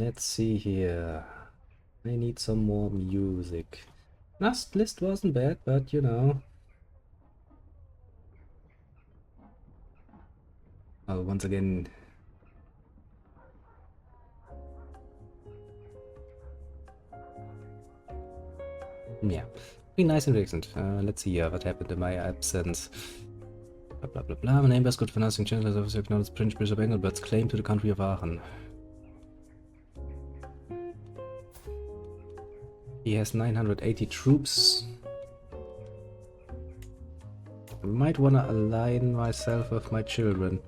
Let's see here. I need some more music. Last list wasn't bad, but you know. Oh, once again. Yeah. Be nice and recent. Let's see what happened in my absence. Blah blah blah blah. My neighbor is good for nothing. Chances of acknowledged Prince Bishop Engelbert's claim to the country of Aachen. He has 980 troops. I might want to align myself with my children.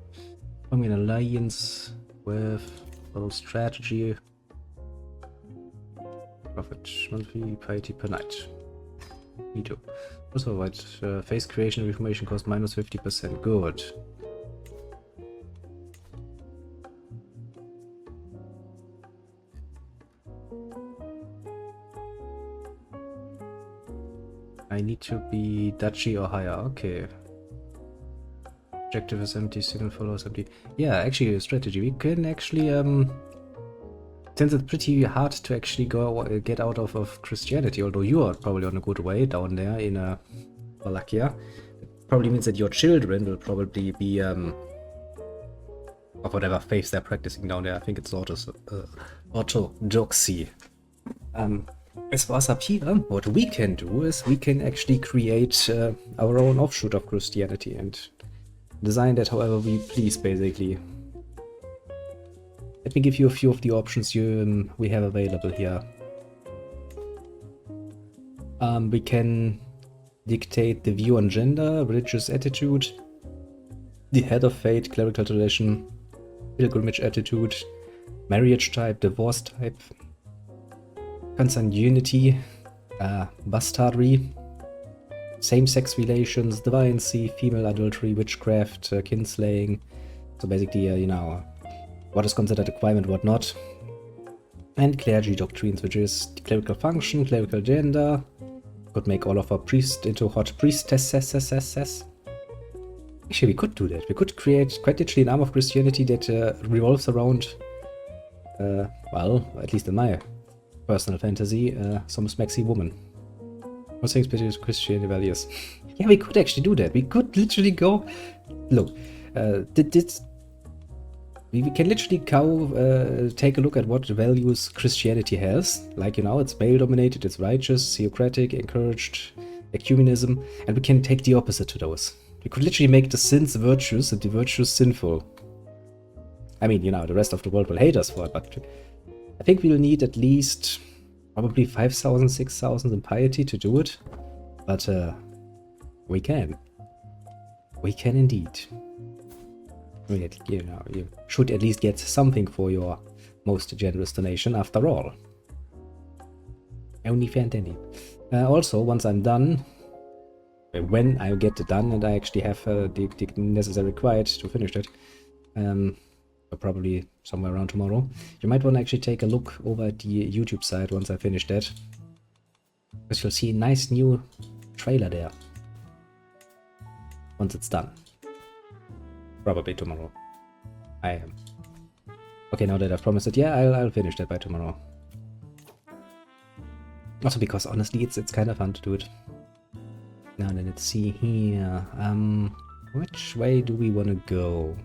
Form an alliance with a little strategy. Profit monthly piety per night. Me too. Also, what face creation reformation cost minus 50%. Good. I need to be duchy or higher. Okay. Objective is empty, signal follows empty. Yeah, actually a strategy. We can actually since it's pretty hard to actually get out of Christianity, although you are probably on a good way down there in Wallachia. It probably means that your children will probably be of whatever faith they're practicing down there. I think it's orthodoxy. As for us up here, what we can do is we can actually create our own offshoot of Christianity and design that however we please, basically. Let me give you a few of the options we have available here. We can dictate the view on gender, religious attitude, the head of fate, clerical tradition, pilgrimage attitude, marriage type, divorce type, consanguinity, bastardy, same-sex relations, divinity, female adultery, witchcraft, kinslaying. So basically, you know, what is considered a crime and what not. And clergy doctrines, which is clerical function, clerical gender. Could make all of our priests into hot priestesses. Actually, we could do that. We could create quite literally an arm of Christianity that revolves around, well, at least in my personal fantasy, some smexy woman. What's things between Christianity values? Yeah, we could actually do that. We could literally go. Look, we can literally go take a look at what values Christianity has. Like, you know, it's male-dominated, it's righteous, theocratic, encouraged, ecumenism, and we can take the opposite to those. We could literally make the sins virtues and the virtues sinful. I mean, you know, the rest of the world will hate us for it, but I think we'll need at least probably 5,000, 6,000 in piety to do it. But we can. We can indeed. You know, you should at least get something for your most generous donation after all. Only fantasy. Also, once I'm done, when I get it done and I actually have the necessary quiet to finish it, probably somewhere around tomorrow, you might want to actually take a look over at the YouTube side once I finish that. Because you'll see a nice new trailer there. Once it's done. Probably tomorrow. I am. Okay, now that I've promised it, yeah, I'll finish that by tomorrow. Also because honestly, it's kind of fun to do it. Now then, let's see here. Which way do we want to go?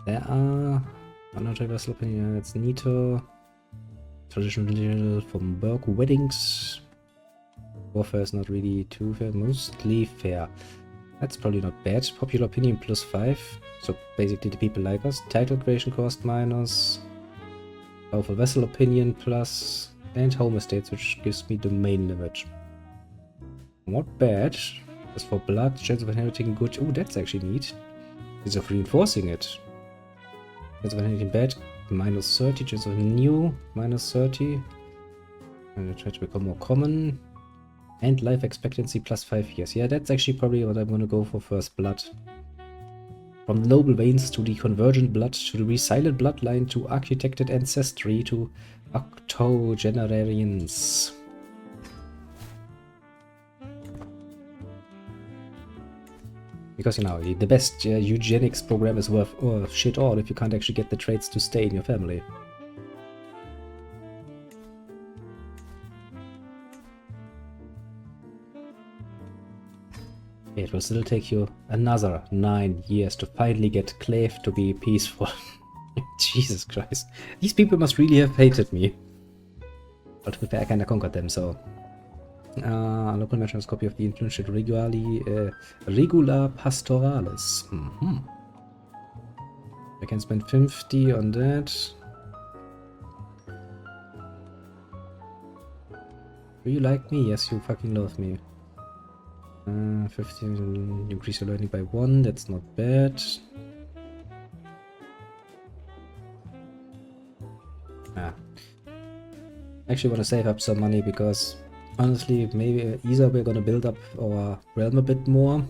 There are... I'm not universal opinion, it's Nito. Traditional from Burke weddings. Warfare is not really too fair, mostly fair. That's probably not bad. Popular opinion +5. So basically the people like us. Title creation cost minus. Powerful vessel opinion plus. And home estates, which gives me domain limit. Not bad. As for blood, chance of inheriting good. Oh, that's actually neat. Chance of reinforcing it. Chance of inheriting bad, -30. Chance of new, -30. And I try to become more common. And life expectancy +5 years. Yeah, that's actually probably what I'm going to go for first blood. From noble veins to the convergent blood to the resilient bloodline to architected ancestry to octogenarians. Because, you know, the best eugenics program is worth shit all if you can't actually get the traits to stay in your family. It will still take you another 9 years to finally get Clave to be peaceful. Jesus Christ. These people must really have hated me. But to be fair, I kinda conquered them, so... local merchant's copy of the influential Regula Pastoralis. I can spend 50 on that. Do you like me? Yes, you fucking love me. 15, increase your learning by 1, that's not bad. I actually want to save up some money because honestly, maybe either we're gonna build up our realm a bit more.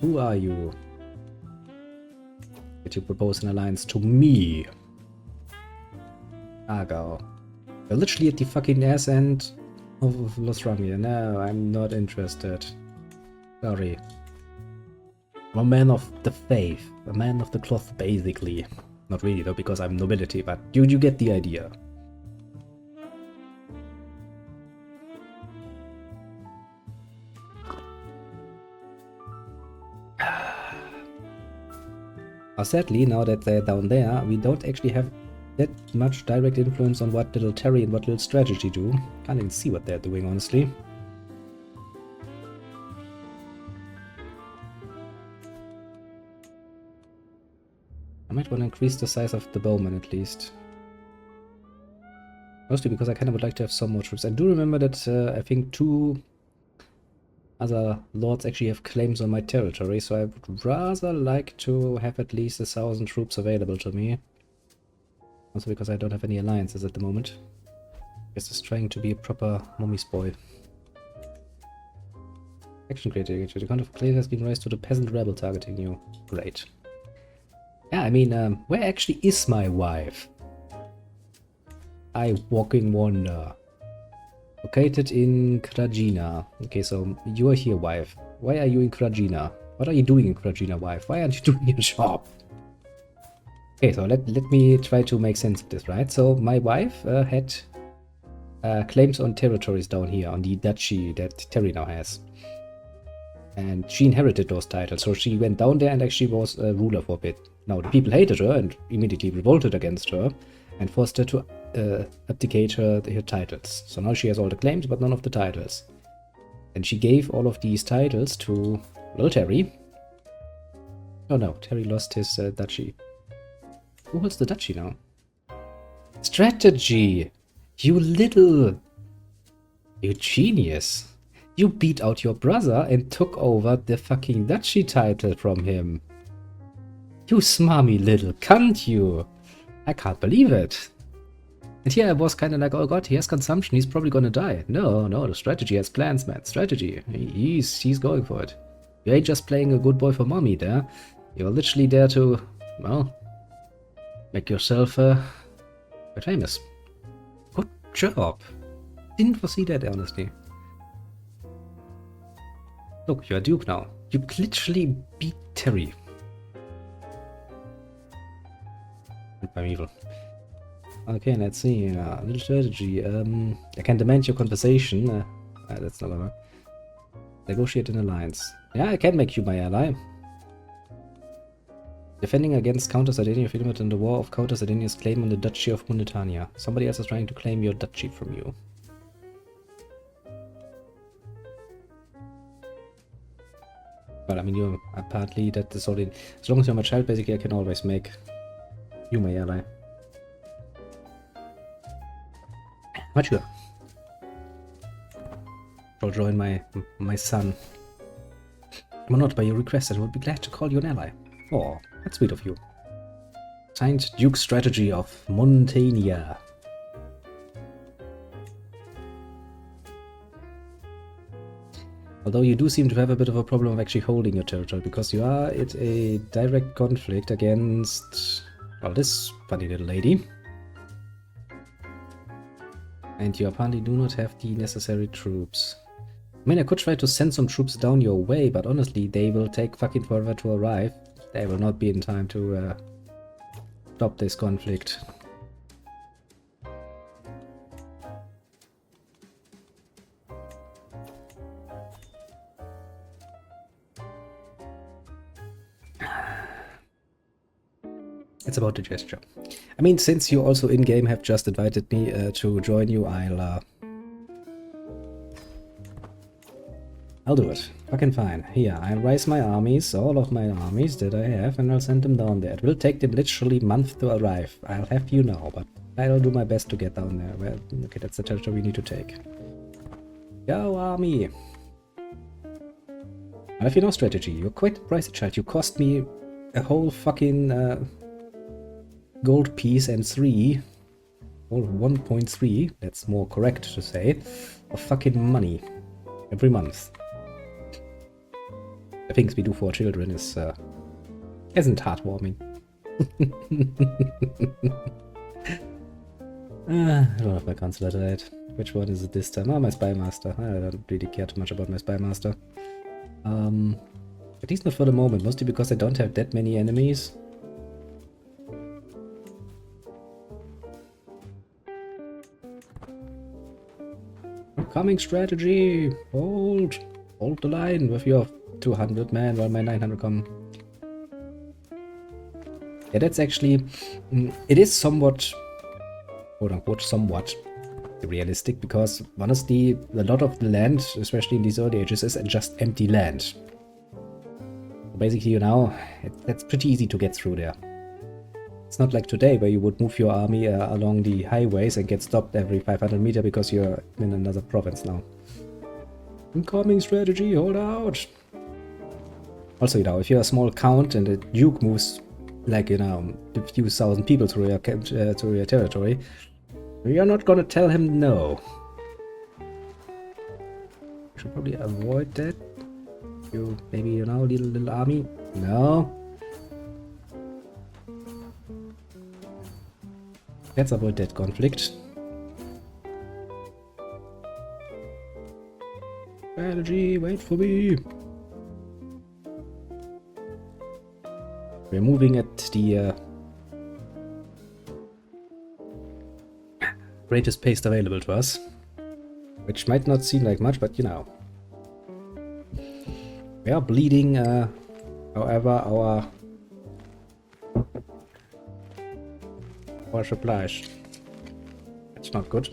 Who are you? Did you propose an alliance to me? Argao. You're literally at the fucking ass end of Losramia. No, I'm not interested. Sorry. I'm a man of the faith. A man of the cloth, basically. Not really though, because I'm nobility, but you get the idea. Sadly, now that they're down there, we don't actually have that much direct influence on what little Terry and what little strategy do. Can't even see what they're doing, honestly. I might want to increase the size of the bowman at least. Mostly because I kind of would like to have some more troops. I do remember that I think 2 other lords actually have claims on my territory, so I would rather like to have at least 1,000 troops available to me. Also because I don't have any alliances at the moment. Guess just trying to be a proper mommy's boy. Action creativity. The count of clay has been raised to the peasant rebel targeting you. Great. Yeah, I mean, where actually is my wife? I walking wonder. Located in Krajina. Okay, so you are here, wife. Why are you in Krajina? What are you doing in Krajina, wife? Why aren't you doing your job? Okay, so let me try to make sense of this, right? So my wife had claims on territories down here, on the duchy that Terry now has. And she inherited those titles, so she went down there and actually was a ruler for a bit. Now, the people hated her and immediately revolted against her and forced her to abdicate her titles. So now she has all the claims, but none of the titles. And she gave all of these titles to little Terry. Oh no, Terry lost his duchy. Who holds the duchy now? Strategy! You genius! You beat out your brother and took over the fucking duchy title from him. You smarmy little cunt, you! I can't believe it. And here I was kind of like, oh god, he has consumption, he's probably gonna die. No, the strategy has plans, man. Strategy. He's going for it. You ain't just playing a good boy for mommy there. You're literally there to, well, make yourself quite famous. Good job. Didn't foresee that, honestly. Look, you're a duke now. You literally beat Terry. I'm evil. Okay, let's see. Little strategy. I can demand your conversation. That's not gonna work. Negotiate an alliance. Yeah, I can make you my ally. Defending against Counter-Sardinia Philomid in the war of Counter-Sardinia's claim on the Duchy of Munitania. Somebody else is trying to claim your duchy from you. Well, I mean, you're apparently that is only... As long as you're my child, basically, I can always make you my ally. Mature. I'll join my son. I'm honored by your request and would be glad to call you an ally. Oh, that's sweet of you. Signed, Duke's Strategy of Montania. Although you do seem to have a bit of a problem of actually holding your territory, because you are at a direct conflict against, well, this funny little lady. And you apparently do not have the necessary troops. I mean, I could try to send some troops down your way, but honestly, they will take fucking forever to arrive. They will not be in time to stop this conflict. It's about the gesture. I mean, since you also in-game have just invited me to join you, I'll do it. Fucking fine. Here, I'll raise my armies, all of my armies that I have, and I'll send them down there. It will take them literally months to arrive. I'll have you know, but I'll do my best to get down there. Well, okay, that's the territory we need to take. Go, army! I have no strategy. You're quite a pricey child. You cost me a whole fucking gold piece and 1.3, that's more correct to say, of fucking money every month. The things we do for our children isn't heartwarming. I don't have my consular died. Which one is it this time? Oh, my spy master. I don't really care too much about my spy master. At least not for the moment, mostly because I don't have that many enemies. Coming strategy! Hold the line with your 200 men while my 900 come. Yeah, that's actually... it is somewhat... quote-unquote, somewhat realistic, because honestly, a lot of the land, especially in these early ages, is just empty land. So basically, you know, it's pretty easy to get through there. It's not like today, where you would move your army along the highways and get stopped every 500 meters because you're in another province now. Incoming strategy, hold out! Also, you know, if you're a small count and the duke moves, like, you know, a few thousand people through your territory, you're not gonna tell him no. Should probably avoid that. You maybe, you know, little army. No. Let's avoid that conflict. Strategy, wait for me. We're moving at the greatest pace available to us, which might not seem like much, but you know. We are bleeding, however, our supplies. It's not good.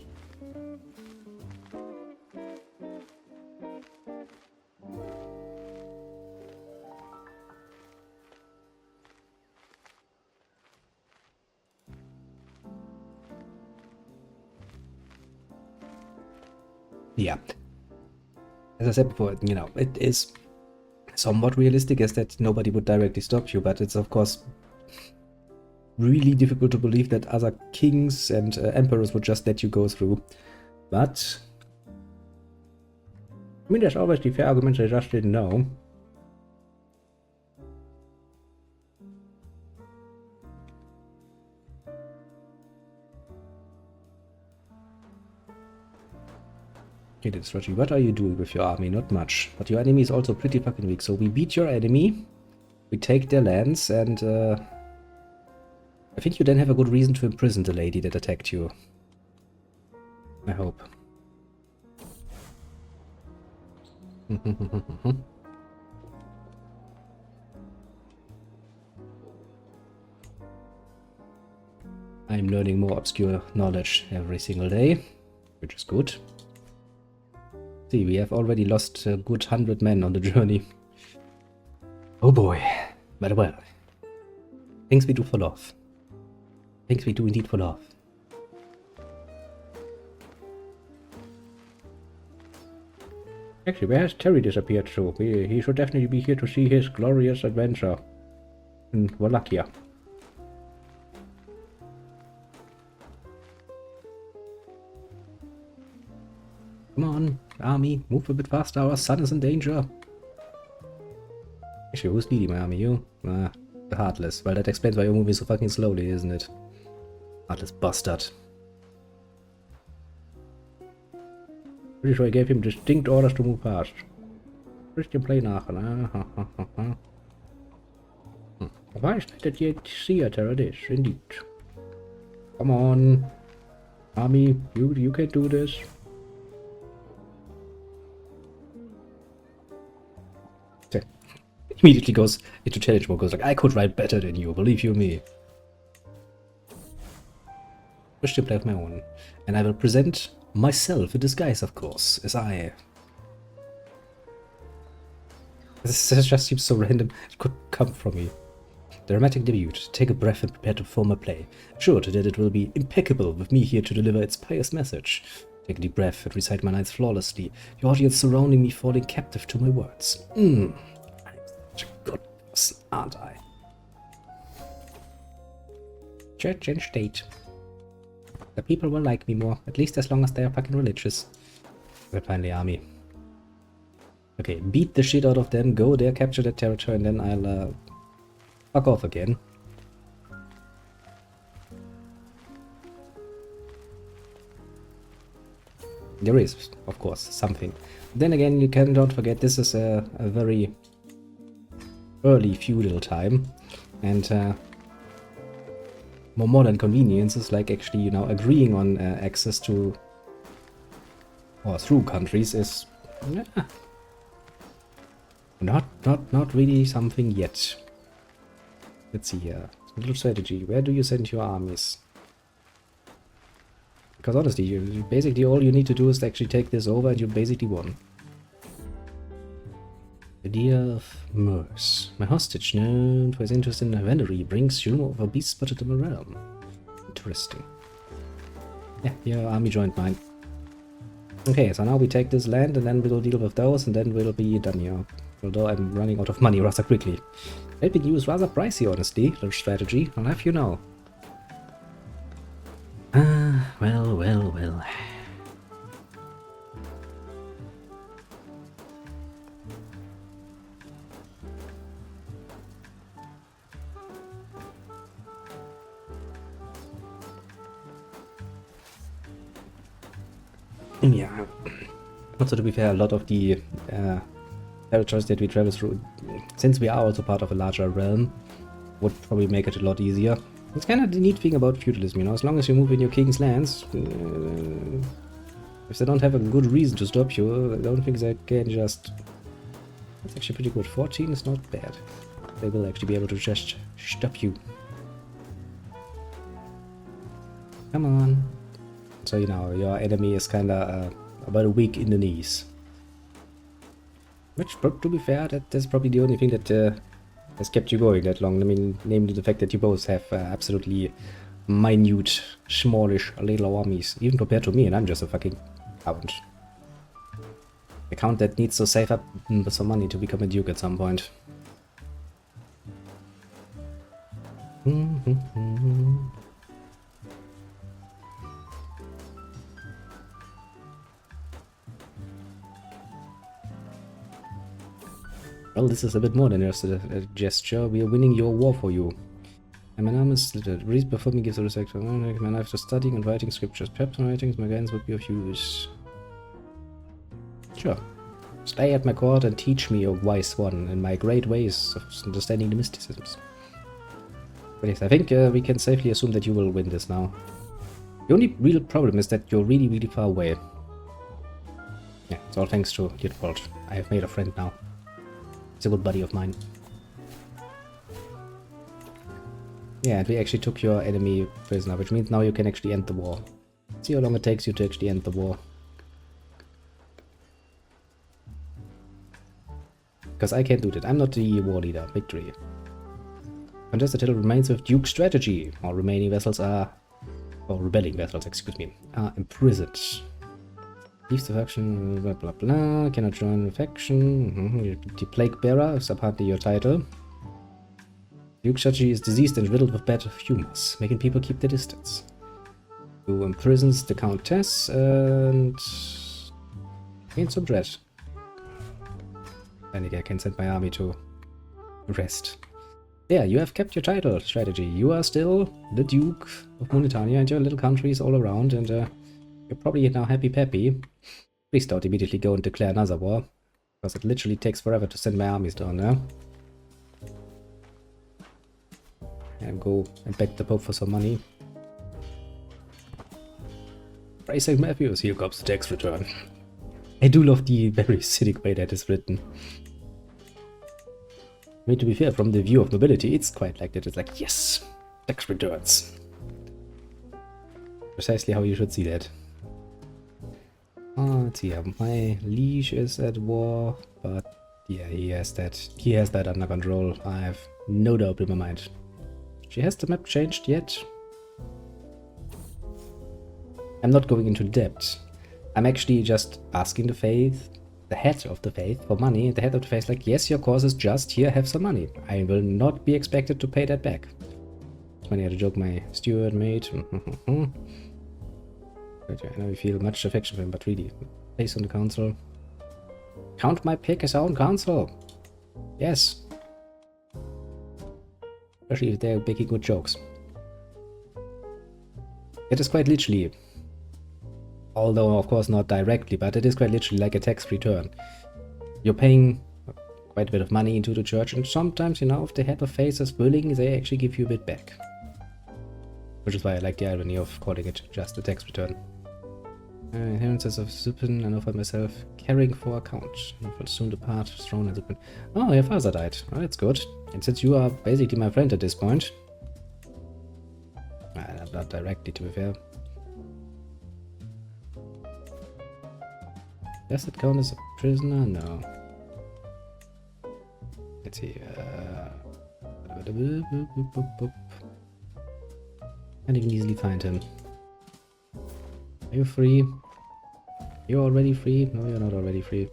Yeah. As I said before, you know, it is somewhat realistic as that nobody would directly stop you, but it's of course really difficult to believe that other kings and emperors would just let you go through. But I mean, there's always the fair argument I just didn't know. Okay, that's strategy. What are you doing with your army? Not much. But your enemy is also pretty fucking weak. So we beat your enemy, we take their lands, and I think you then have a good reason to imprison the lady that attacked you. I hope. I'm learning more obscure knowledge every single day, which is good. See, we have already lost a good 100 men on the journey. Oh boy. But well. Things we do for love. Things we do indeed for love. Actually, where has Terry disappeared to? He should definitely be here to see his glorious adventure in Wallachia. Come on, army, move a bit faster, our son is in danger. Actually, who's leading my army? You? The Heartless. Well, that explains why you're moving so fucking slowly, isn't it? Heartless bastard. Pretty sure I gave him distinct orders to move fast. Christian play nachher. Why is that yet theater it is, indeed. Come on. Army, you can do this. Immediately goes into challenge mode, goes like, I could write better than you, believe you me. wish to play of my own. And I will present myself in disguise, of course, as I... This just seems so random. It could come from me. Dramatic debut. Take a breath and prepare to form a play. Sure that it will be impeccable with me here to deliver its pious message. Take a deep breath and recite my lines flawlessly. The audience surrounding me falling captive to my words. I'm such a good person, aren't I? Church and state. The people will like me more, at least as long as they are fucking religious. But finally, army. Okay, beat the shit out of them, go there, capture that territory, and then I'll fuck off again. There is, of course, something. Then again, you don't forget this is a very early feudal time, and more modern conveniences like actually, you know, agreeing on access to or through countries is not really something yet. Let's see here. Little strategy. Where do you send your armies? Because honestly, you basically all you need to do is actually take this over and you basically won. Idea of Merce. My hostage, known for his interest in Venery, brings rumor of a beast spotted in the realm. Interesting. Yeah, your army joined mine. Okay, so now we take this land and then we'll deal with those and then we'll be done here. Although I'm running out of money rather quickly. Helping you is rather pricey, honestly, the strategy, I'll have you know. Well. Yeah. Also, to be fair, a lot of the territories that we travel through, since we are also part of a larger realm, would probably make it a lot easier. It's kind of the neat thing about feudalism, you know, as long as you move in your king's lands, if they don't have a good reason to stop you, I don't think they can just... That's actually pretty good. 14 is not bad. They will actually be able to just stop you. Come on. So, you know, your enemy is kind of about a week in the knees. Which, to be fair, that's probably the only thing that has kept you going that long. I mean, namely the fact that you both have absolutely minute, smallish little armies. Even compared to me, and I'm just a fucking count. A count that needs to save up some money to become a duke at some point. Well, this is a bit more than just a gesture. We are winning your war for you. And my name is littered. Read before me gives a respect. My life to studying and writing scriptures. Perhaps my writings, my guidance would be of use. Sure. Stay at my court and teach me, O wise one, in my great ways of understanding the mysticisms. But yes, I think we can safely assume that you will win this now. The only real problem is that you're really, really far away. Yeah, it's all thanks to Litwald. I have made a friend now. He's a good buddy of mine. Yeah, and we actually took your enemy prisoner, which means now you can actually end the war. See how long it takes you to actually end the war. Because I can't do that. I'm not the war leader. Victory. Contest until remains of Duke strategy. All remaining vessels are... or rebelling vessels, excuse me, are imprisoned. Leaves the faction, blah blah blah, cannot join the faction. The Plague Bearer is apparently your title. Duke strategy is diseased and riddled with bad humors, making people keep their distance. Who imprisons the Countess and gains some dread. And I can send my army to rest. Yeah, you have kept your title strategy. You are still the Duke of Munitania and your little countries all around, and you're probably now happy-peppy. Please don't immediately go and declare another war, because it literally takes forever to send my armies down there. And go and beg the Pope for some money. Praise St. Matthews, here comes the tax return. I do love the very acidic way that is written. I mean, to be fair, from the view of nobility, it's quite like that. It's like, yes, tax returns. Precisely how you should see that. Let's see, my liege is at war, but yeah, he has that under control. I have no doubt in my mind. She has the map changed yet? I'm not going into debt. I'm actually just asking the faith, the head of the faith, for money. The head of the faith is like, yes, your cause is just, here, have some money. I will not be expected to pay that back. It's funny, I had a joke my steward made. I know you feel much affection for him, but really, place on the council. Count my pick as our own council. Yes. Especially if they're making good jokes. It is quite literally, although of course not directly, but it is quite literally like a tax return. You're paying quite a bit of money into the church, and sometimes, you know, if the head of faith is willing, they actually give you a bit back. Which is why I like the irony of calling it just a tax return. Inheritances of Zuppen, I know for myself, caring for account. I will soon depart, throne and Zuppen. Oh, your father died. Oh, that's good. And since you are basically my friend at this point. Not directly, to be fair. Does it count as a prisoner? No. Let's see. And you can easily find him. Are you free? You're already free? No, you're not already free.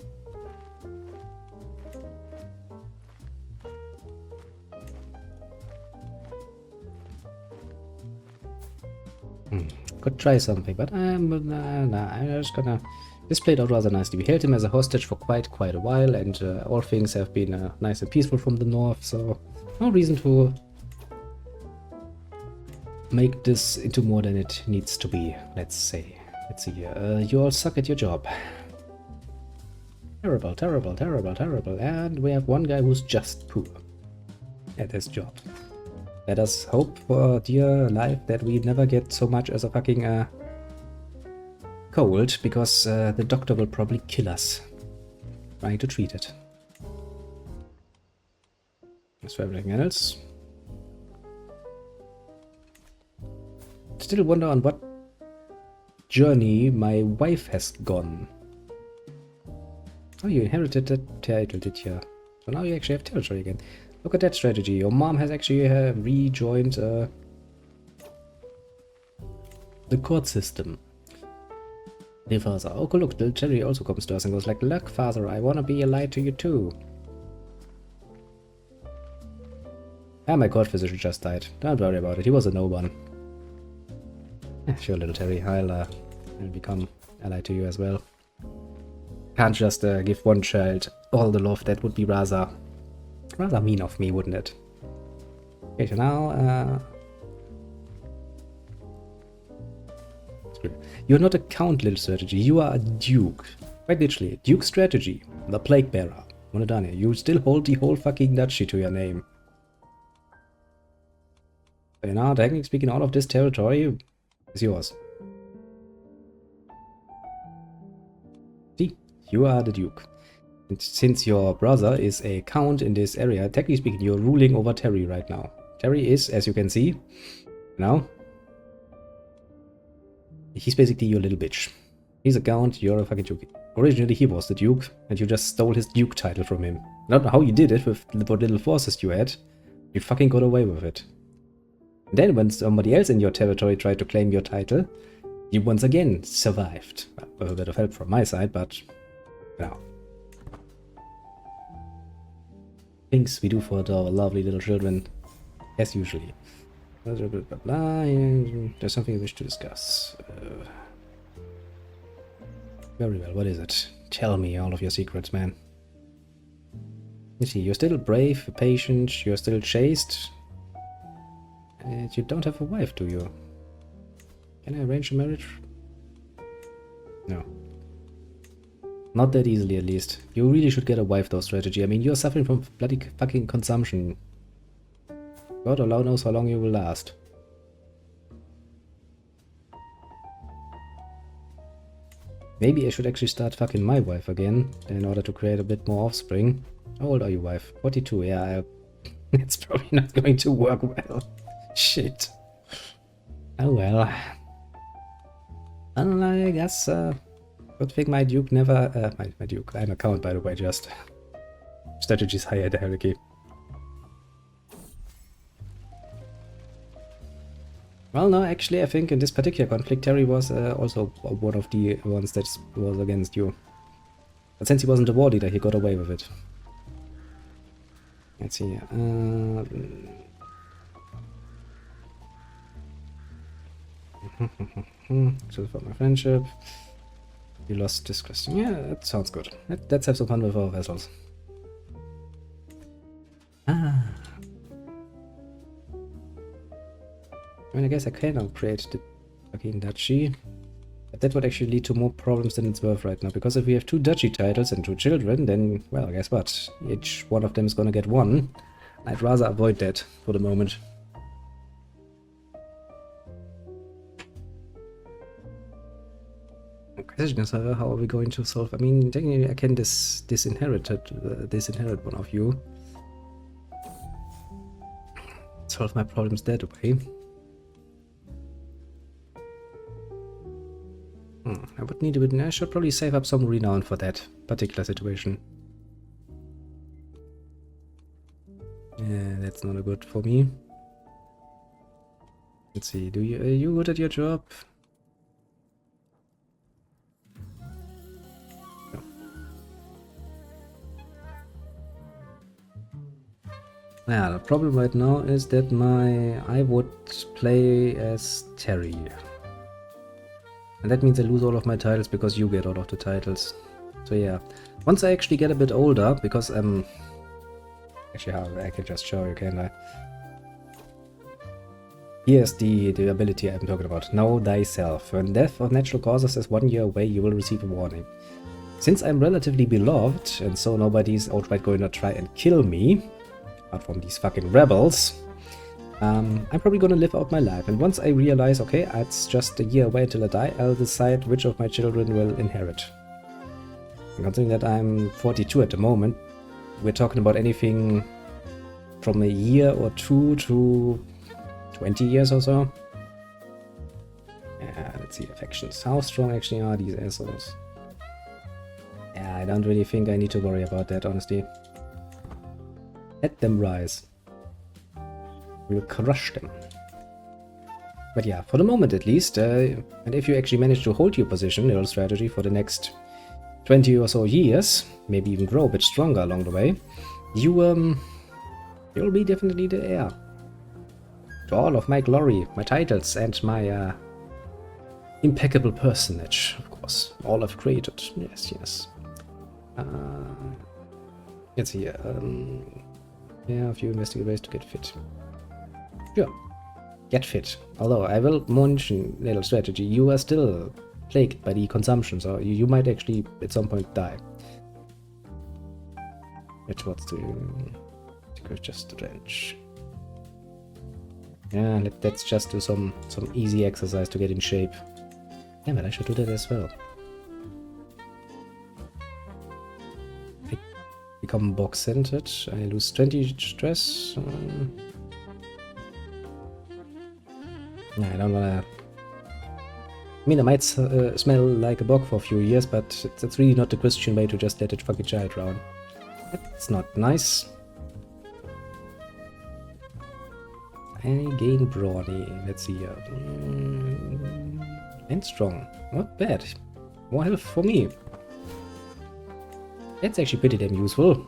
Could try something, but I'm just gonna. This played out rather nicely. We held him as a hostage for quite a while, and all things have been nice and peaceful from the north, so no reason to make this into more than it needs to be, let's say. Let's see here. You all suck at your job. Terrible, terrible, terrible, terrible. And we have one guy who's just poor at his job. Let us hope for dear life that we never get so much as a fucking cold, because the doctor will probably kill us trying to treat it. As for everything else, still wonder on what journey my wife has gone. Oh, you inherited that title, did you? So now you actually have territory again. Look at that strategy. Your mom has actually rejoined the court system. Dear father. Oh, look, little Cherry also comes to us and goes like, look, father, I wanna be allied to you too. Ah, my court physician just died. Don't worry about it, he was a no one. Sure, little Terry, I'll become allied to you as well. Can't just give one child all the love. That would be rather mean of me, wouldn't it? Okay, so now you're not a count, little strategy. You are a duke. Quite literally, duke strategy. The plague bearer. Monodania. You still hold the whole fucking duchy to your name. So now, technically speaking, all of this territory is yours. See, you are the duke. And since your brother is a count in this area, technically speaking, you're ruling over Terry right now. Terry is, as you can see, now, he's basically your little bitch. He's a count, you're a fucking duke. Originally, he was the duke, and you just stole his duke title from him. I don't know how you did it with what little forces you had. You fucking got away with it. And then when somebody else in your territory tried to claim your title, you once again survived. Well, with a bit of help from my side, but now. Things we do for our lovely little children, as usually. There's something I wish to discuss. Very well, what is it? Tell me all of your secrets, man. You see, you're still brave, patient, you're still chaste. And you don't have a wife, do you? Can I arrange a marriage? No. Not that easily, at least. You really should get a wife, though, strategy. I mean, you're suffering from bloody fucking consumption. God alone knows how long you will last. Maybe I should actually start fucking my wife again, in order to create a bit more offspring. How old are you, wife? 42, yeah, it's probably not going to work well. Shit. Oh well. And I guess, good thing my Duke never, my Duke, I'm a count by the way, just strategies higher the hierarchy. Well, no, actually, I think in this particular conflict, Terry was also one of the ones that was against you. But since he wasn't a war leader, he got away with it. Let's see. So for my friendship. You lost this question. Yeah, that sounds good. Let's have some fun with our vessels. Ah. I mean, I guess I can now create the fucking duchy. But that would actually lead to more problems than it's worth right now. Because if we have 2 duchy titles and 2 children, then, well, guess what? Each one of them is gonna get 1. I'd rather avoid that for the moment. The question is, how are we going to solve? I mean, technically, I can disinherit one of you. Solve my problems that way. I would need a bit. I should probably save up some renown for that particular situation. Yeah, that's not good for me. Let's see. Are you good at your job? No. Yeah, the problem right now is that I would play as Terry. And that means I lose all of my titles because you get all of the titles. So yeah, once I actually get a bit older, because actually I can just show you, can't I? Here's the ability I'm talking about. Know thyself. When death of natural causes is 1 year away, you will receive a warning. Since I'm relatively beloved, and so nobody's outright going to try and kill me, apart from these fucking rebels, I'm probably gonna live out my life, and once I realize, okay, it's just a year away until I die, I'll decide which of my children will inherit. And considering that I'm 42 at the moment, we're talking about anything from a year or 2 to 20 years or so. Yeah, let's see, affections. How strong actually are these assholes? Yeah, I don't really think I need to worry about that, honestly. Let them rise. We'll crush them. But yeah, for the moment at least, and if you actually manage to hold your position, your strategy for the next 20 or so years, maybe even grow a bit stronger along the way, you'll be definitely the heir to all of my glory, my titles, and my impeccable personage, of course. All I've created. Yes, yes. Let's see. Yeah, a few investigate ways to get fit. Sure. Get fit. Although I will mention little strategy. You are still plagued by the consumption, so you might actually at some point die. Which what's to just a drench. Yeah, let's just do some easy exercise to get in shape. Yeah, but I should do that as well. I become box-centered. I lose 20 stress. Yeah, I don't wanna... I mean, I might smell like a bog for a few years, but it's really not the Christian way to just let it fucking child drown. It's not nice. I gain brawny. Let's see here. And strong. Not bad. More health for me. That's actually pretty damn useful.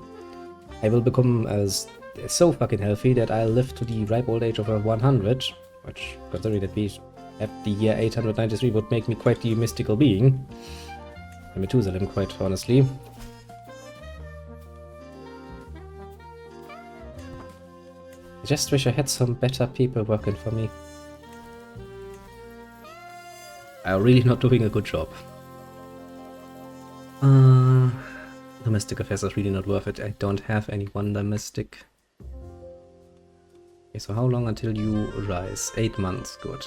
I will become so fucking healthy that I'll live to the ripe old age of 100. Which, considering that we at the year 893, would make me quite the mystical being. And Methuselah, quite honestly. I just wish I had some better people working for me. I'm really not doing a good job. Domestic affairs is really not worth it. I don't have anyone domestic. Okay, so how long until you rise? 8 months, good.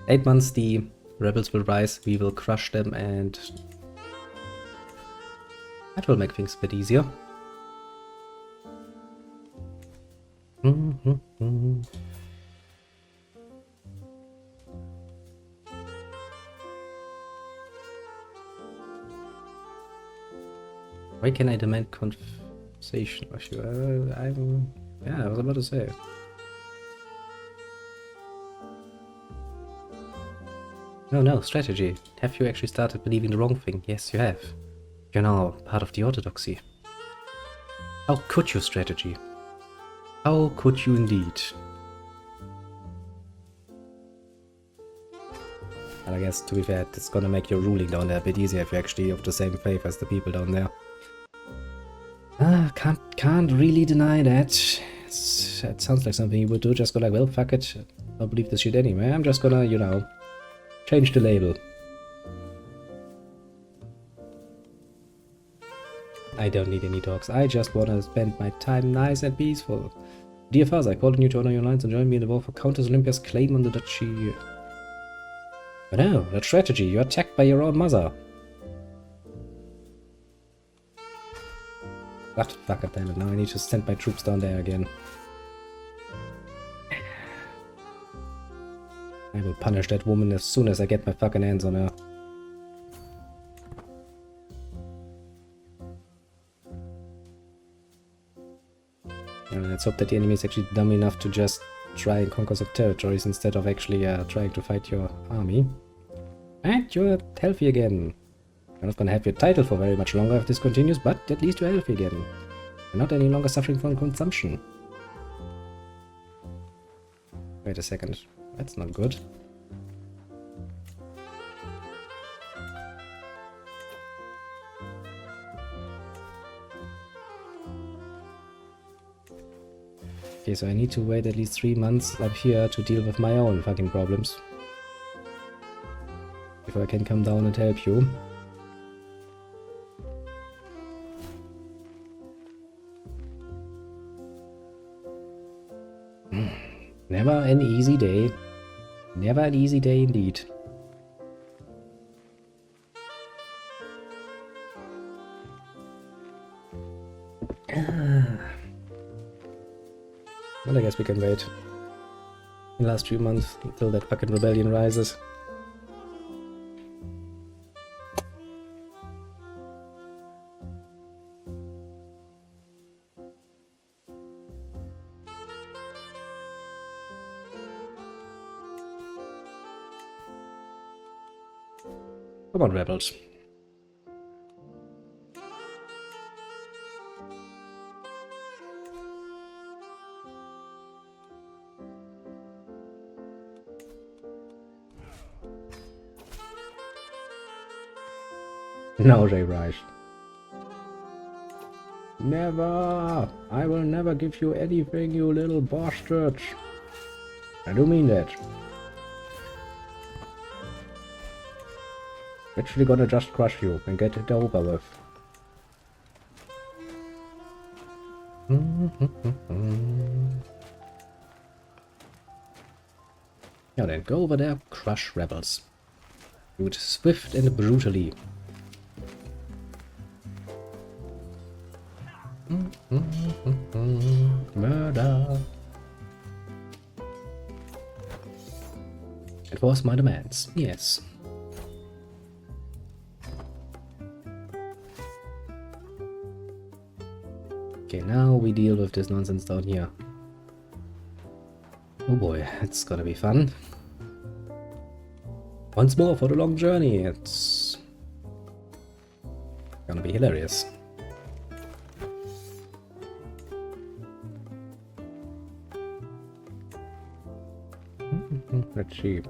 8 months the rebels will rise, we will crush them, and that will make things a bit easier. Why can I demand conversation with you? Yeah, I was about to say. No, strategy. Have you actually started believing the wrong thing? Yes, you have. You're now part of the orthodoxy. How could you, strategy? How could you indeed? And I guess, to be fair, it's gonna make your ruling down there a bit easier if you're actually of the same faith as the people down there. Can't really deny that. It sounds like something you would do, just go like, well, fuck it. I'll believe this shit anyway. I'm just gonna, you know, change the label. I don't need any talks. I just wanna spend my time nice and peaceful. Dear father, I called on you to honor your lines and join me in the war for Countess Olympia's claim on the duchy. But no, that strategy. You're attacked by your own mother. What? Fuck it, damn it. Now I need to send my troops down there again. I will punish that woman as soon as I get my fucking hands on her. And let's hope that the enemy is actually dumb enough to just try and conquer some territories instead of actually trying to fight your army. And you're healthy again. You're not gonna have your title for very much longer if this continues, but at least you're healthy again. You're not any longer suffering from consumption. Wait a second. That's not good. Okay, so I need to wait at least 3 months up here to deal with my own fucking problems. Before I can come down and help you. Never an easy day. Never an easy day indeed. Well, I guess we can wait the last few months until that fucking rebellion rises. Come on, rebels. No, Ray Rice. Never! I will never give you anything, you little bastards. I do mean that. Actually gonna just crush you and get it over with. Now then, go over there, crush rebels. Do it swift and brutally. Murder. It was my demands, yes. Okay, now we deal with this nonsense down here. Oh boy, it's gonna be fun. Once more for the long journey, it's gonna be hilarious. Let's see.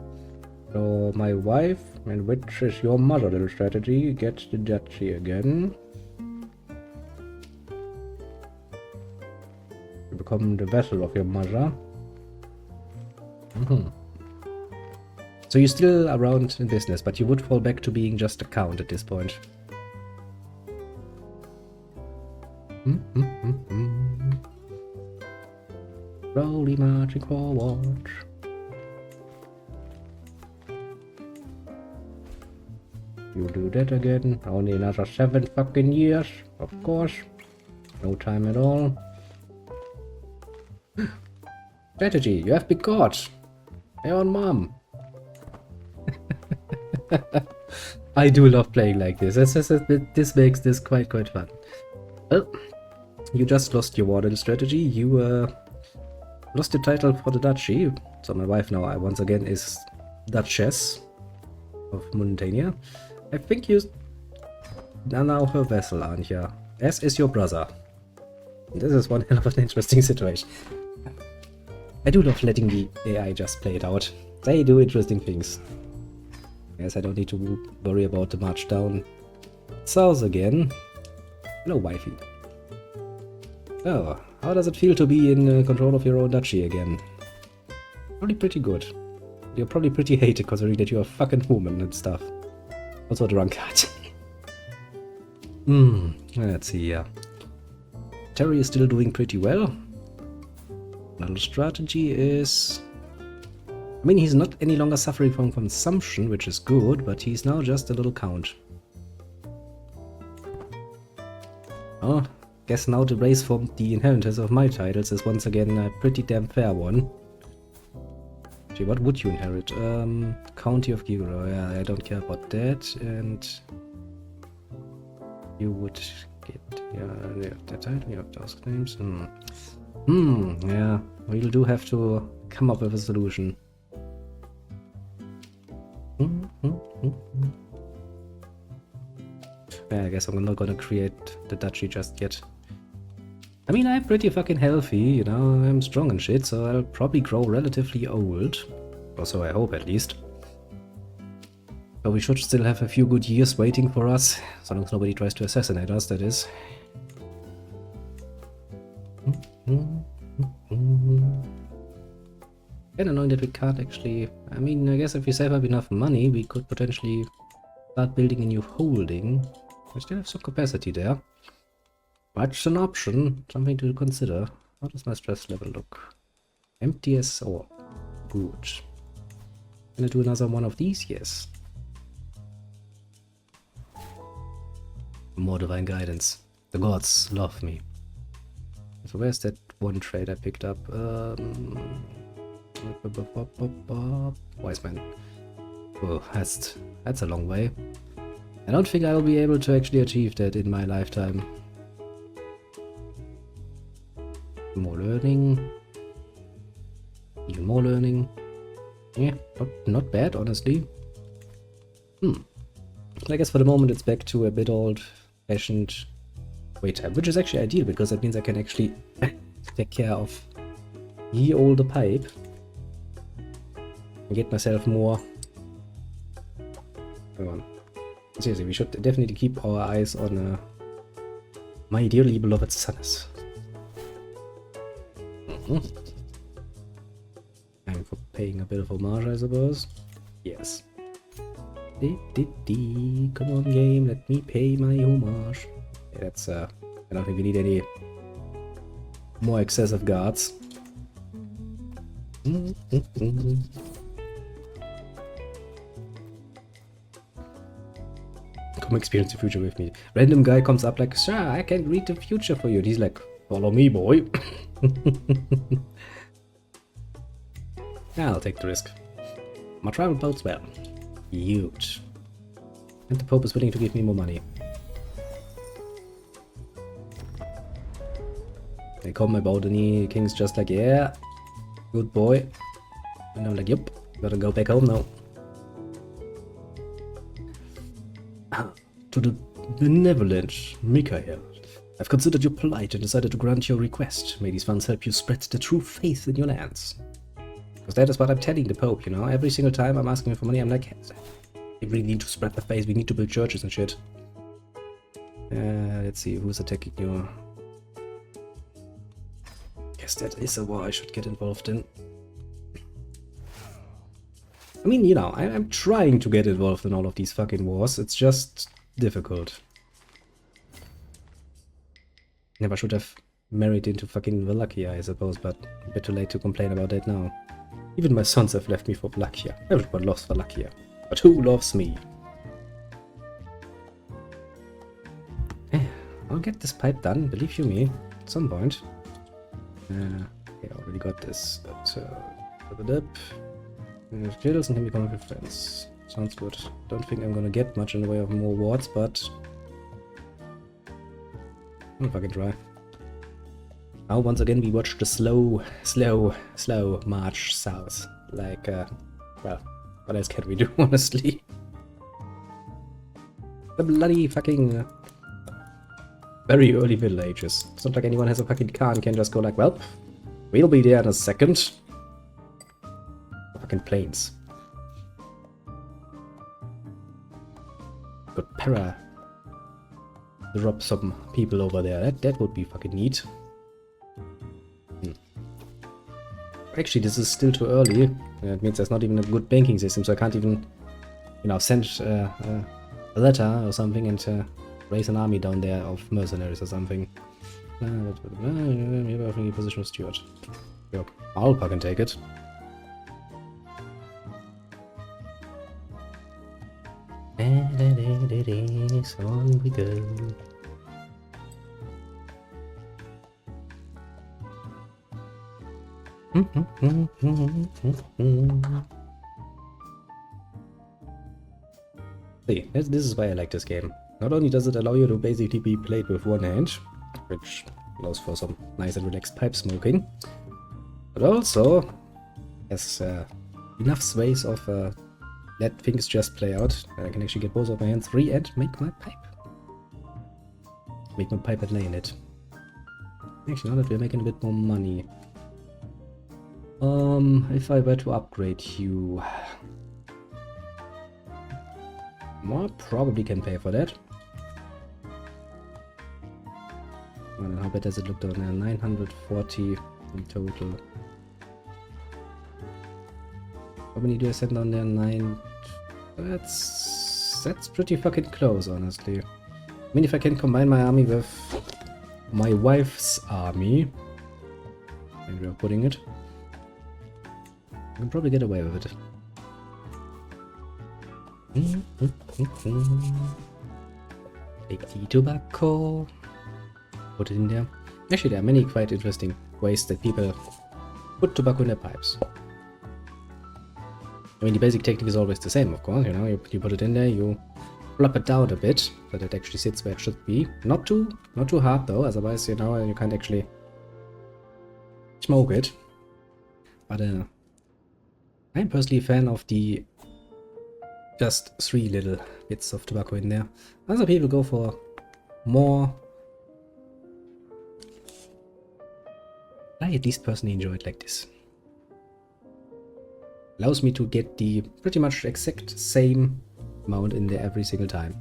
So, my wife, and which is your mother, little strategy, gets the duchy again. You become the vessel of your mother. So you're still around in business, but you would fall back to being just a count at this point. Slowly marching forward. You do that again. Only another 7 fucking years, of course. No time at all. Strategy, you have been caught. Your own mom. I do love playing like this. This makes this quite fun. Well, you just lost your warden strategy. You lost your title for the duchy. So my wife now, once again, is Duchess of Montania. I think you are now her vassal, aren't you? As is your brother. This is one hell of an interesting situation. I do love letting the AI just play it out. They do interesting things. Guess I don't need to worry about the march down south again. Hello, wifey. Oh, how does it feel to be in control of your own duchy again? Probably pretty good. You're probably pretty hated considering that you're a fucking woman and stuff. Also a drunkard. Let's see here. Terry is still doing pretty well. Another strategy is... I mean, he's not any longer suffering from consumption, which is good, but he's now just a little count. Oh, guess now the race for the inheritance of my titles is once again a pretty damn fair one. Gee, what would you inherit? County of Giro, yeah, I don't care about that, and... You would get... Yeah, you have that title, you have those claims, yeah, we do have to come up with a solution. Yeah, I guess I'm not gonna create the duchy just yet. I mean, I'm pretty fucking healthy, you know, I'm strong and shit, so I'll probably grow relatively old. Or so I hope, at least. But we should still have a few good years waiting for us, as long as nobody tries to assassinate us, that is. Kinda annoying that we can't actually... I mean, I guess if we save up enough money, we could potentially start building a new holding. We still have some capacity there. That's an option, something to consider. How does my stress level look? Empty as ore. Good. Can I do another one of these? Yes. More divine guidance. The gods love me. So where's that one trade I picked up? Wise man. Oh, that's a long way. I don't think I'll be able to actually achieve that in my lifetime. More learning. Even more learning. Yeah, not bad, honestly. I guess for the moment it's back to a bit old-fashioned wait time, which is actually ideal because that means I can actually take care of ye olde pipe and get myself more. Hang on. Seriously, we should definitely keep our eyes on my dearly beloved sons. Time for paying a bit of homage, I suppose. Yes. Come on, game, let me pay my homage. Yeah, that's I don't think we need any more excessive guards. Come experience the future with me. Random guy comes up like, sir, I can read the future for you. And he's like, follow me, boy. I'll take the risk. My travel bodes well. Huge. And the Pope is willing to give me more money. They call my Baudini King's just like, yeah, good boy. And I'm like, yep, gotta go back home now. To the benevolent Mikhail, I've considered you polite and decided to grant your request. May these funds help you spread the true faith in your lands. Because that is what I'm telling the Pope, you know? Every single time I'm asking for money, I'm like, we really need to spread the faith, we need to build churches and shit. Let's see, who's attacking you? Guess that is a war I should get involved in. I mean, you know, I'm trying to get involved in all of these fucking wars, it's just difficult. Never should have married into fucking Wallachia, I suppose, but a bit too late to complain about that now. Even my sons have left me for Wallachia. Everyone loves Wallachia. But who loves me? I'll get this pipe done, believe you me, at some point. Okay, I already got this, but... Jittles and can become good friends. Sounds good. Don't think I'm gonna get much in the way of more wards, but I'm gonna fucking try. Now once again we watch the slow march south. Like, well, what else can we do, honestly? The bloody fucking very early Middle Ages. It's not like anyone has a fucking car and can just go like, well, we'll be there in a second. Fucking planes. Got para. Drop some people over there. That would be fucking neat. Actually, this is still too early. It means there's not even a good banking system, so I can't even, you know, send a letter or something and raise an army down there of mercenaries or something. Maybe I think position of steward. Yeah, I'll fucking take it. So on we go. See, this is why I like this game. Not only does it allow you to basically be played with one hand, which allows for some nice and relaxed pipe smoking, but also has enough ways of let things just play out. I can actually get both of my hands free and make my pipe. Make my pipe and lay in it. Actually, now that we're making a bit more money. If I were to upgrade you, I probably can pay for that. And how bad does it look down there? 940 in total. How many do I send down there? 9. That's pretty fucking close, honestly. I mean, if I can combine my army with my wife's army, maybe we're putting it, I can probably get away with it. Take the tobacco. Put it in there. Actually, there are many quite interesting ways that people put tobacco in their pipes. I mean, the basic technique is always the same, of course. You know, you put it in there, you flop it down a bit so that it actually sits where it should be. Not too hard though, otherwise, you know, you can't actually smoke it. But I'm personally a fan of the just 3 little bits of tobacco in there. Other people go for more. I at least personally enjoy it like this. Allows me to get the pretty much exact same amount in there every single time.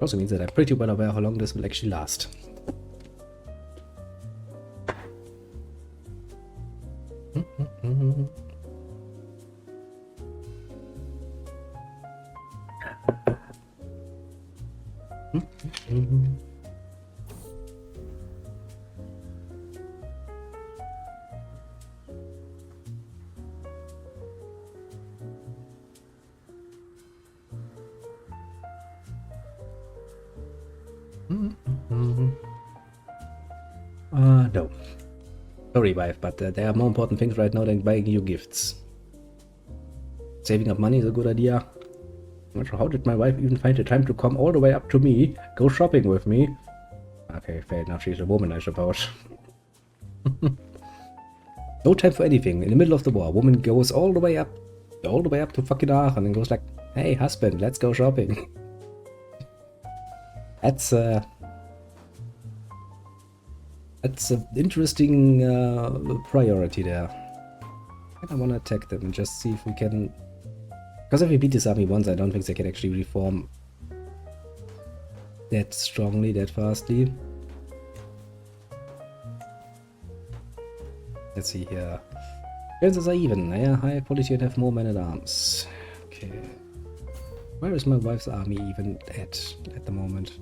Also means that I'm pretty well aware how long this will actually last. No. Sorry, wife, but there are more important things right now than buying you gifts. Saving up money is a good idea. I'm not sure how did my wife even find the time to come all the way up to me, go shopping with me. Okay, fair enough, she's a woman, I suppose. No time for anything. In the middle of the war, a woman goes all the way up to fucking Aachen and goes like, hey husband, let's go shopping. That's an interesting priority there. I want to attack them and just see if we can... Because if we beat this army once, I don't think they can actually reform that strongly, that fastly. Let's see here. Chances are even. Yeah, high quality and have more men at arms. Okay. Where is my wife's army even at the moment?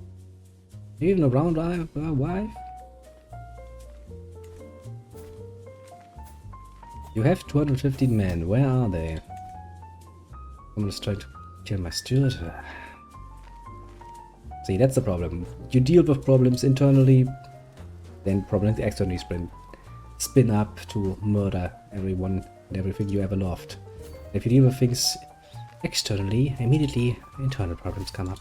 Are you even around our wife? You have 215 men. Where are they? I'm just trying to kill my steward. See, that's the problem. You deal with problems internally, then problems externally spin up to murder everyone and everything you ever loved. If you deal with things externally, immediately internal problems come up.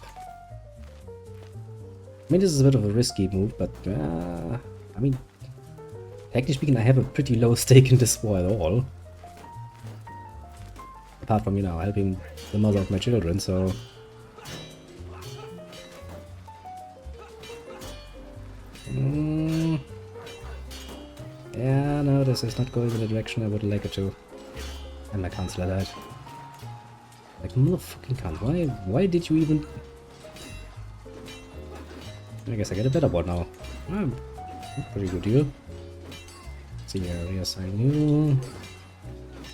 I mean, this is a bit of a risky move, but I mean, technically speaking, I have a pretty low stake in this war at all. Apart from, you know, helping the mother of my children, so... Yeah, no, this is not going in the direction I would like it to. And my counselor died. Like, motherfucking cunt, why did you even... I guess I get a better one now. Pretty good deal. Let's see here, reassign you.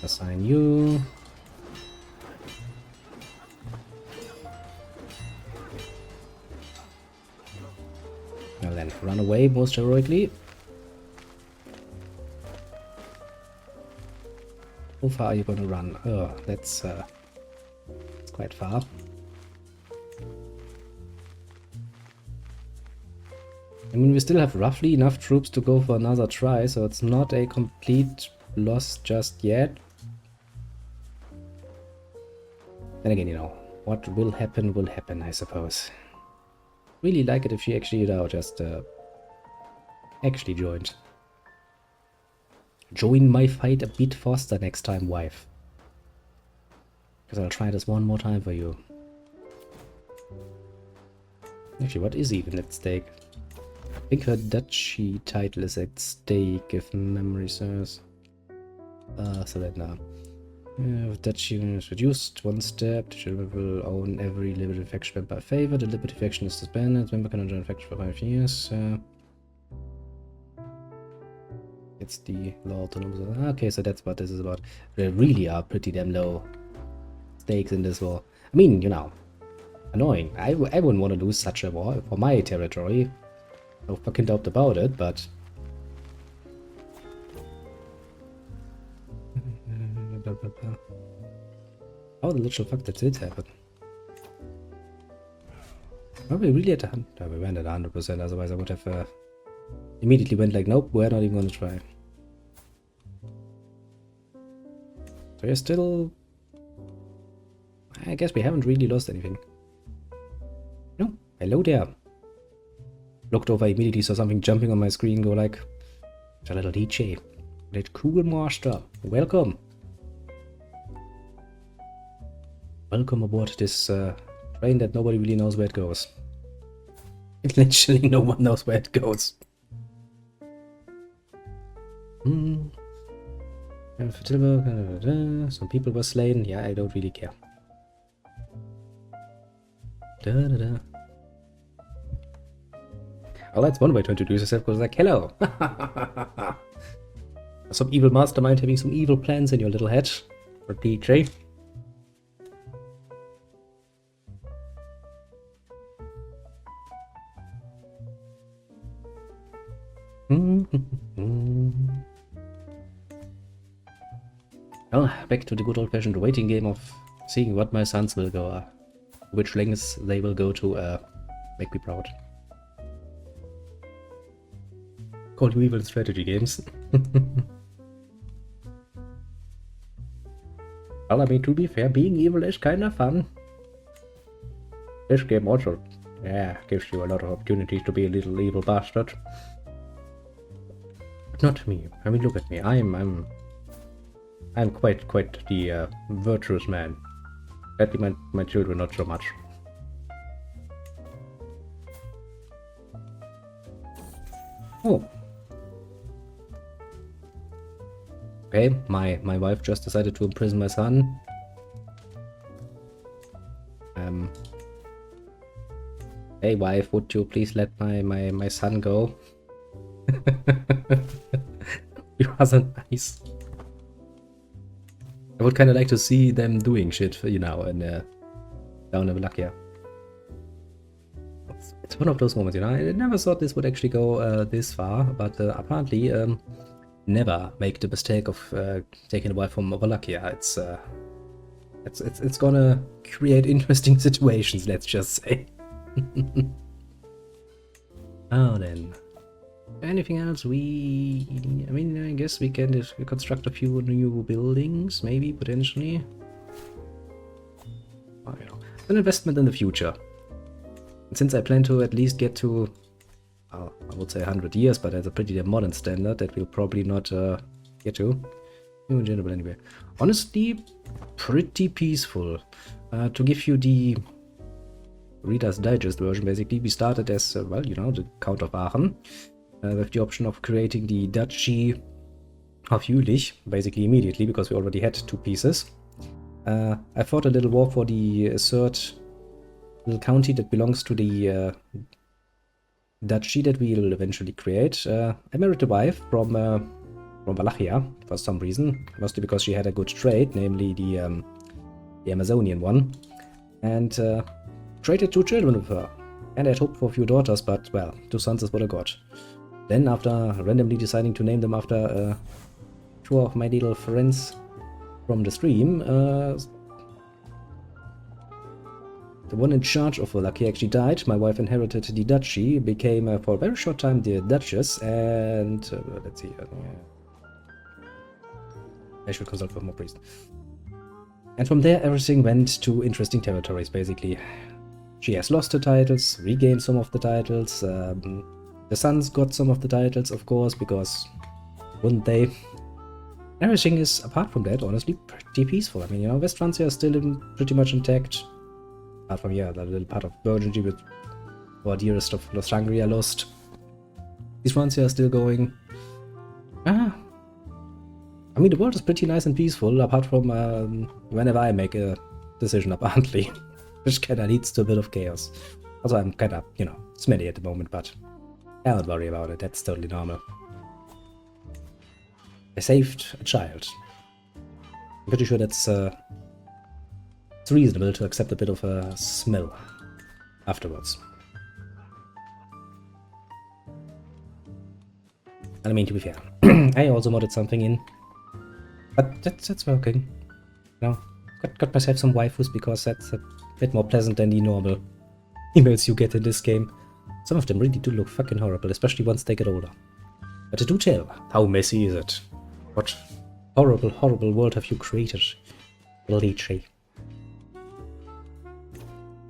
Assign you. Well then, run away most heroically. How far are you gonna run? Oh, that's quite far. I mean, we still have roughly enough troops to go for another try, so it's not a complete loss just yet. Then again, you know, what will happen, I suppose. Really like it if she actually, you know, just actually joined. Join my fight a bit faster next time, wife. Because I'll try this one more time for you. Actually, what is even at stake? I think her duchy title is at stake, if memory serves. So that now. Duchy is reduced one step. The children will own every Liberty faction member by favor. The Liberty faction is disbanded. Member cannot join faction for 5 years. It's the law autonomous. Okay, so that's what this is about. There really are pretty damn low stakes in this war. I mean, you know, annoying. I wouldn't want to lose such a war for my territory. No fucking doubt about it, but... How the literal fuck did it happen? Are we really at 100? No, we went at 100%, otherwise I would have immediately went like, nope, we're not even gonna try. So you're still... I guess we haven't really lost anything. No, hello there. Looked over, immediately saw something jumping on my screen, go like, it's a little DJ. That cool master. Welcome. Welcome aboard this train that nobody really knows where it goes. Literally no one knows where it goes. Some people were slain. Yeah, I don't really care. Oh, that's one way to introduce yourself, because like, hello. Some evil mastermind having some evil plans in your little head. Or DJ. Well, back to the good old-fashioned waiting game of seeing what my sons will go, which lengths they will go to make me proud. Call you evil strategy games. Well, I mean, to be fair, being evil is kind of fun. This game also, yeah, gives you a lot of opportunities to be a little evil bastard. But not me. I mean, look at me. I'm quite the virtuous man. Sadly, my children not so much. Oh. Okay, my wife just decided to imprison my son. Hey wife, would you please let my son go? It wasn't nice. I would kind of like to see them doing shit, you know, and down in Wallachia. It's one of those moments, you know. I never thought this would actually go this far, but apparently, never make the mistake of taking a wife from Wallachia. It's gonna create interesting situations. Let's just say. Oh then. anything else? I mean, I guess we can construct a few new buildings, maybe, potentially. I don't know. An investment in the future. And since I plan to at least get to, well, I would say 100 years, but that's a pretty modern standard that we'll probably not get to. In general, anyway. Honestly, pretty peaceful. To give you the Reader's Digest version, basically, we started as, well, you know, the Count of Aachen, with the option of creating the Duchy of Jülich, basically immediately, because we already had 2 pieces. I fought a little war for the third little county that belongs to the duchy that we'll eventually create. I married a wife from Wallachia for some reason, mostly because she had a good trade, namely the Amazonian one, and traded 2 children with her. And I had hoped for a few daughters, but, well, 2 sons is what I got. Then, after randomly deciding to name them after 2 of my little friends from the stream, the one in charge of Wallachia actually died. My wife inherited the duchy, became for a very short time the duchess, and let's see. I should consult with more priests. And from there, everything went to interesting territories, basically. She has lost her titles, regained some of the titles. The sons got some of the titles, of course, because wouldn't they? Everything is, apart from that, honestly, pretty peaceful. I mean, you know, West Francia is still pretty much intact. Apart from, yeah, the little part of Burgundy with our dearest of Lostangria lost. East Francia is still going. I mean, the world is pretty nice and peaceful, apart from whenever I make a decision, apparently. Which kinda leads to a bit of chaos. Also, I'm kinda, you know, smelly at the moment, but I don't worry about it, that's totally normal. I saved a child. I'm pretty sure that's it's reasonable to accept a bit of a smell afterwards. And I mean, to be fair, I also modded something in, but that's working. You know, got myself some waifus because that's a bit more pleasant than the normal emails you get in this game. Some of them really do look fucking horrible, especially once they get older. But I do tell, how messy is it? What horrible, horrible world have you created, Bloody tree?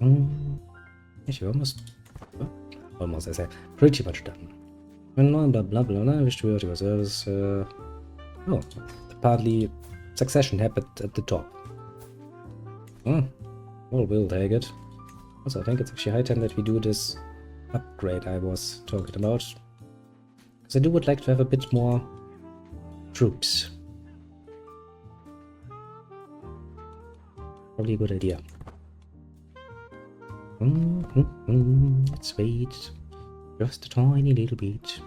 You're almost, I say, pretty much done. Blah blah blah blah. I wish to hear your service. Oh, apparently succession happened at the top. Well, we'll take it. Also, I think it's actually high time that we do this upgrade I was talking about. Because I would like to have a bit more troops. Probably a good idea. Let's wait. Just a tiny little bit.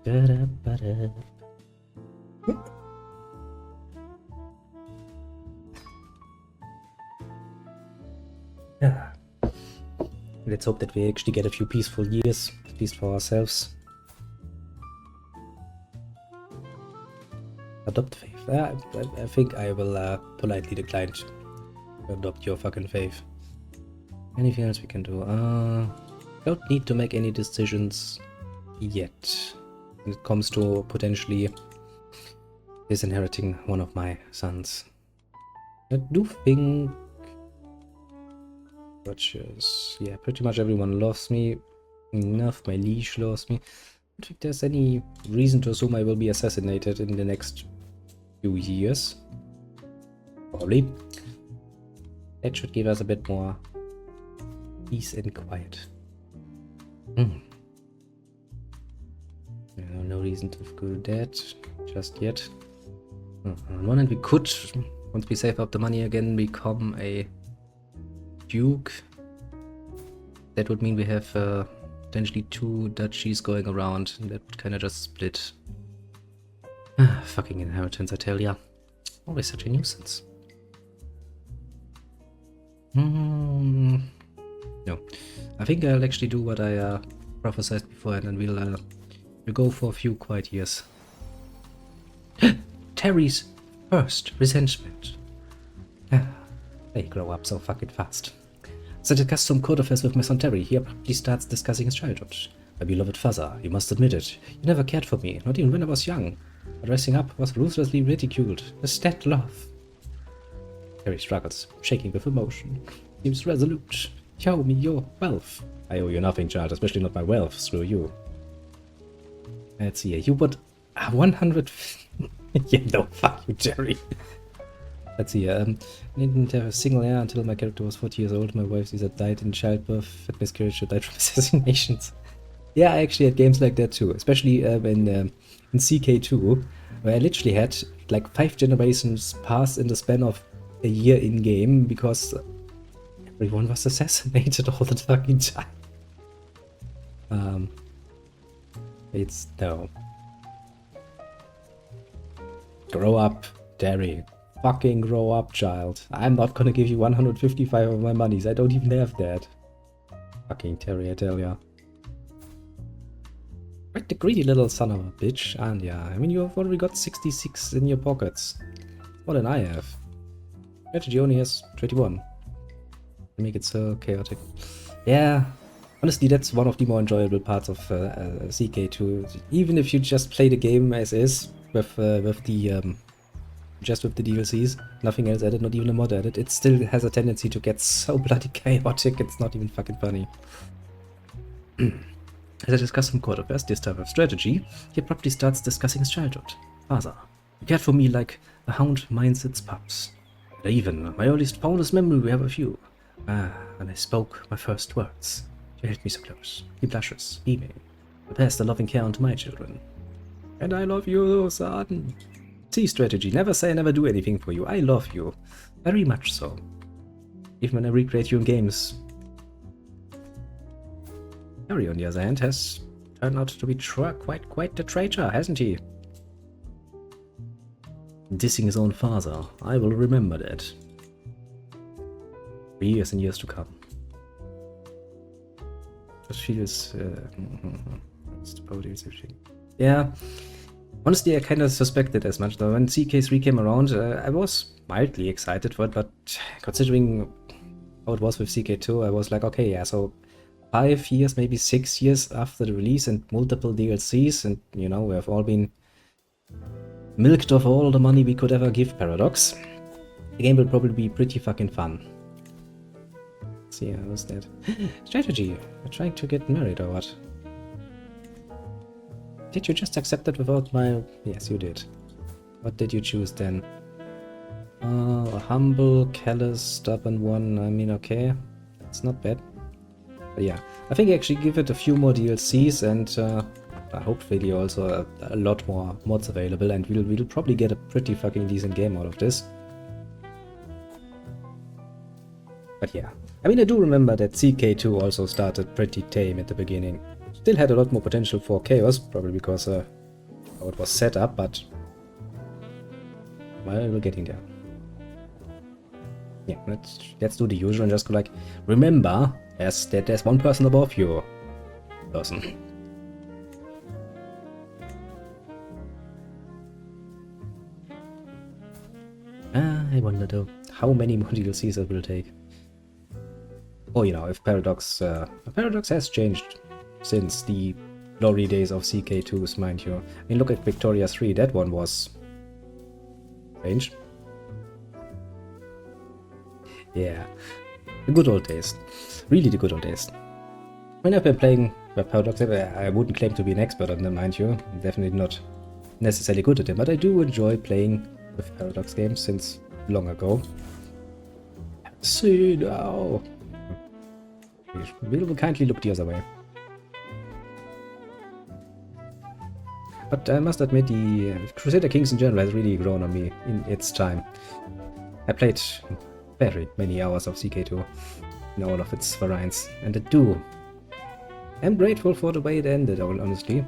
Da-da-ba-da. Yeah. Let's hope that we actually get a few peaceful years, at least for ourselves. Adopt faith. I think I will politely decline to adopt your fucking faith. Anything else we can do? Don't need to make any decisions yet when it comes to potentially disinheriting one of my sons. I do think, yeah, pretty much everyone loves me enough. My liege loves me. I don't think there's any reason to assume I will be assassinated in the next few years. Probably. That should give us a bit more peace and quiet. No reason to do that just yet. On one hand, we could, once we save up the money again, become a duke. That would mean we have potentially 2 duchies going around, and that would kind of just split. Fucking inheritance, I tell ya. Always such a nuisance. No, I think I'll actually do what I prophesied before, and then we'll go for a few quiet years. Terry's first resentment. They grow up so fucking fast. So I discussed some court affairs with my son Terry. He abruptly starts discussing his childhood. My beloved father, you must admit it. You never cared for me, not even when I was young. But dressing up was ruthlessly ridiculed. Is that love? Harry struggles, shaking with emotion. Seems resolute. Show me your wealth. I owe you nothing, child, especially not my wealth, through you. Let's see, you would 100... yeah, no, fuck you, Jerry. Let's see, I didn't have a single heir until my character was 40 years old. My wife either died in childbirth, had miscarriage, or died from assassinations. Yeah, I actually had games like that too, especially in CK2, where I literally had like 5 generations pass in the span of a year in-game because everyone was assassinated all the fucking time. It's no. Grow up, Derry. Fucking grow up, child. I'm not gonna give you 155 of my monies. I don't even have that. Fucking Terry, I tell ya. Right, the greedy little son of a bitch, aren't ya? I mean, you've already got 66 in your pockets. More than I have. Strategy only has 21. Make it so chaotic. Yeah, honestly, that's one of the more enjoyable parts of CK2. Even if you just play the game as is, with the DLCs, nothing else added, not even a mod added, it still has a tendency to get so bloody chaotic, it's not even fucking funny. As I discuss some quarter first, this type of strategy, he abruptly starts discussing his childhood. Father, you cared for me like a hound minds its pups. And even my earliest fondest memory we have of you. When I spoke my first words, you held me so close. He blushes, beaming. I pass the loving care on to my children. And I love you, son. See, strategy, never say I never do anything for you. I love you. Very much so. Even when I recreate you in games. Harry, on the other hand, has turned out to be quite the traitor, hasn't he? Dissing his own father. I will remember that. For years and years to come. Just feels... yeah. Honestly, I kind of suspected as much, though. When CK3 came around, I was mildly excited for it, but considering how it was with CK2, I was like, okay, yeah, so 5 years, maybe 6 years after the release and multiple DLCs, and, you know, we have all been milked of all the money we could ever give Paradox. The game will probably be pretty fucking fun. Let's see, how was that? Strategy. You're trying to get married or what? Did you just accept it without my... Yes, you did. What did you choose then? A humble, callous, stubborn one. I mean, okay. That's not bad. But yeah, I think I actually give it a few more DLCs and hopefully also a lot more mods available, and we'll probably get a pretty fucking decent game out of this. But yeah, I mean, I do remember that CK2 also started pretty tame at the beginning. Still had a lot more potential for chaos, probably because how it was set up, but well, we're getting there. Yeah, let's do the usual and just go like, remember, that there's one person above you. Person. I wonder though, how many more DLCs it will take. Or, you know, if Paradox has changed since the glory days of CK2s, mind you. I mean, look at Victoria 3, that one was changed. Yeah, the good old days. Really the good old days. When I've been playing Paradox, I wouldn't claim to be an expert on them, mind you. I'm definitely not necessarily good at them, but I do enjoy playing with Paradox games since long ago. See now. We'll kindly look the other way. But I must admit, the Crusader Kings in general has really grown on me in its time. I played very many hours of CK2 in all of its variants, and I'm grateful for the way it ended, honestly.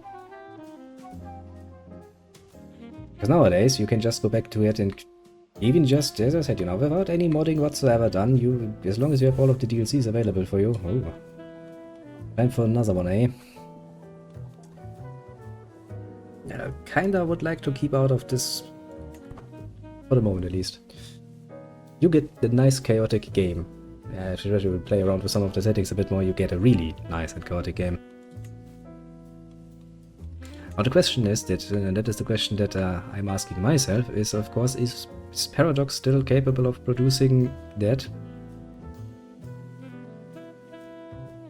Because nowadays, you can just go back to it and even just, as I said, you know, without any modding whatsoever done, as long as you have all of the DLCs available for you. Oh. Time for another one, eh? I kinda would like to keep out of this, for the moment at least. You get the nice chaotic game. If you play around with some of the settings a bit more, you get a really nice and chaotic game. Now the question is that is the question that I'm asking myself, is of course, is Paradox still capable of producing that?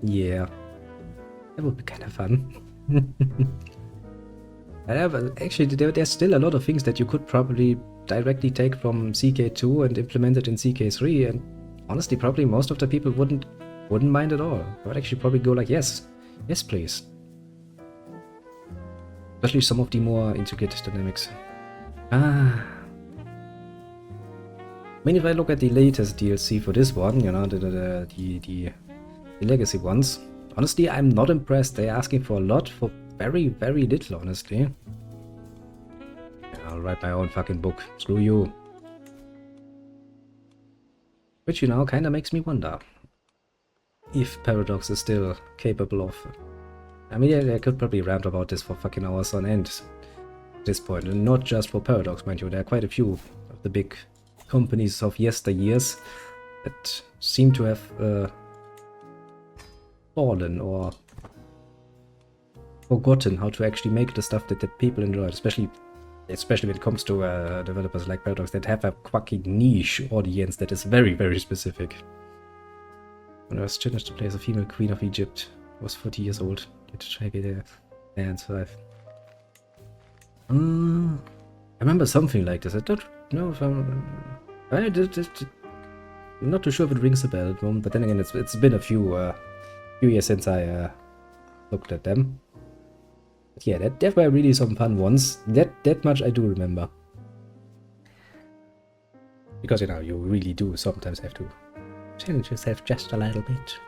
Yeah, that would be kind of fun. Actually, there's still a lot of things that you could probably directly take from CK2 and implement it in CK3, and honestly, probably most of the people wouldn't mind at all. I would actually probably go like, yes, please. Especially some of the more intricate dynamics. I mean, if I look at the latest DLC for this one, you know, the legacy ones, honestly, I'm not impressed. They're asking for a lot for very, very little, honestly. Yeah, I'll write my own fucking book. Screw you. Which, you know, kind of makes me wonder if Paradox is still capable of... I mean, I could probably rant about this for fucking hours on end at this point. And not just for Paradox, mind you. There are quite a few of the big companies of yesteryears that seem to have fallen or forgotten how to actually make the stuff that people enjoy, especially when it comes to developers like Paradox that have a fucking niche audience that is very, very specific. When I was challenged to play as a female queen of Egypt, I was 40 years old. Get to try it there and survive. I remember something like this. I don't know if I'm not too sure if it rings a bell at the moment, but then again, it's been a few years since I looked at them. But yeah, that were really some fun ones. That much I do remember. Because, you know, you really do sometimes have to challenge yourself just a little bit.